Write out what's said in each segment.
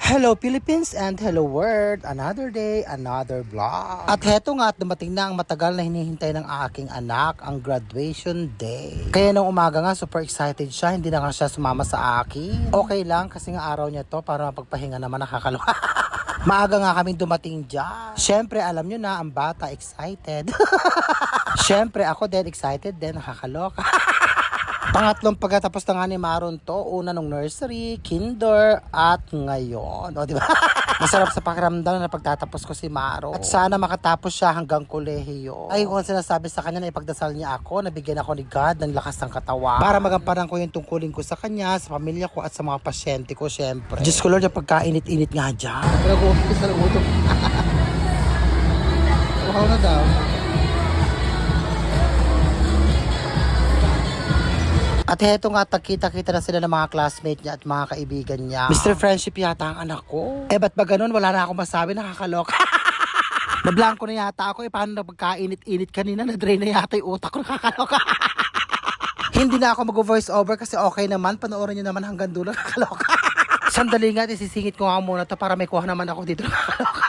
Hello Philippines and hello world! Another day, another vlog. At heto nga at dumating na ang matagal na hinihintay ng aking anak, ang graduation day. Kaya nung umaga nga super excited siya, hindi na nga siya sumama sa akin. Okay lang kasi nga araw niya to para mapagpahinga naman, nakakaloka. Maaga nga kaming dumating dyan. Siyempre alam nyo na ang bata excited. Siyempre ako din excited din, nakakaloka. Pangatlong pagkatapos na nga ni Maron to, una nung nursery, kinder, at ngayon. O, di ba? Masarap sa pakiramdam na pagtatapos ko si Maron. At sana makatapos siya hanggang kolehiyo. Ay, kung sinasabi sa kanya na ipagdasal niya ako, nabigyan ako ni God ng lakas ng katawan. Para magampanan ko yung tungkulin ko sa kanya, sa pamilya ko, at sa mga pasyente ko, syempre. Diyos ko Lord, yung pagkainit-init nga dyan. Nag-uupis sa luto. Wow na daw. At heto nga, tagkita-kita na sila ng mga classmate niya at mga kaibigan niya. Mr. Friendship yata ang anak ko. Eh, ba't ba ganun? Wala na akong masabi, nakakaloka. Nablangko na yata ako. Eh, paano na pagkainit-init kanina? Na-drain na yata yung utak ko, nakakaloka. Hindi na ako mag-voice over kasi okay naman. Panoorin niyo naman hanggang dulo, nakakaloka. Sandali nga, isisingit ko nga muna to para may kuha naman ako dito, nakakaloka.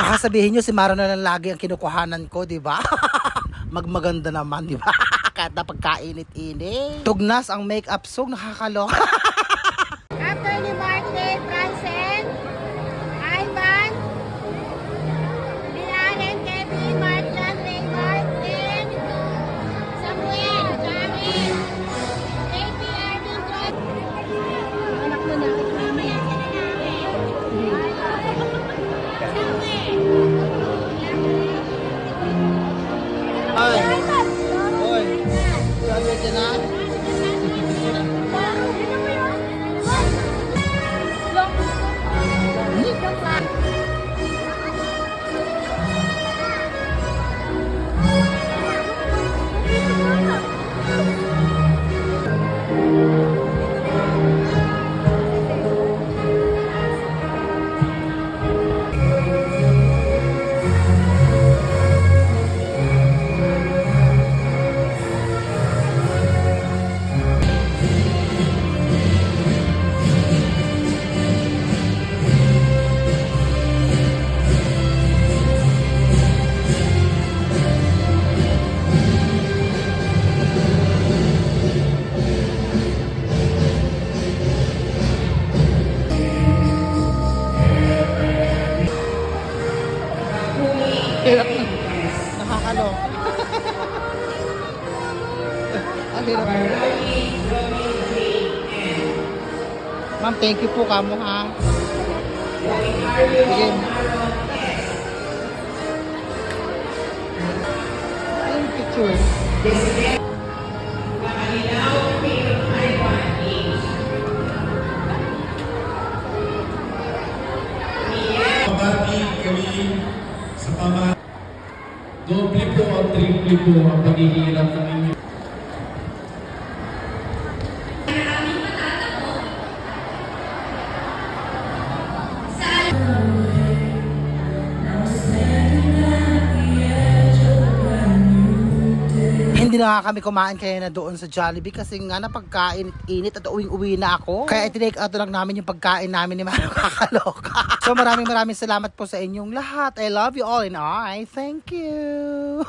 Baka sabihin niyo si Maro na lang lagi ang kinukuhanan ko, di ba? Magmaganda naman, di ba? Kahit na pagkainit-init. Tugnas ang make-up song, nakakaloka. After ni Martin, Francen, Ivan, Bilalen, Kevin, Martin, Raymond, Martin, Samuel, Jamin, Baby, Erwin, John. Anak mo na, mamaya ka na namin. Samuel. Ay, boy, grabe ka na. Hirap na. Nakakaloka. Ang hirap na. Ma'am, thank you po kamo ha. Sige. Yung picture. Pagkati kami sa pama, doble po o triple po ang paghihirap ng inyo. Hindi na nga kami kumain kaya na doon sa Jollibee kasi nga na pagkain-init at uwing-uwi na ako. Kaya itinake out lang namin yung pagkain namin ni Maro, kakaloka. So maraming salamat po sa inyong lahat. I love you all and I thank you.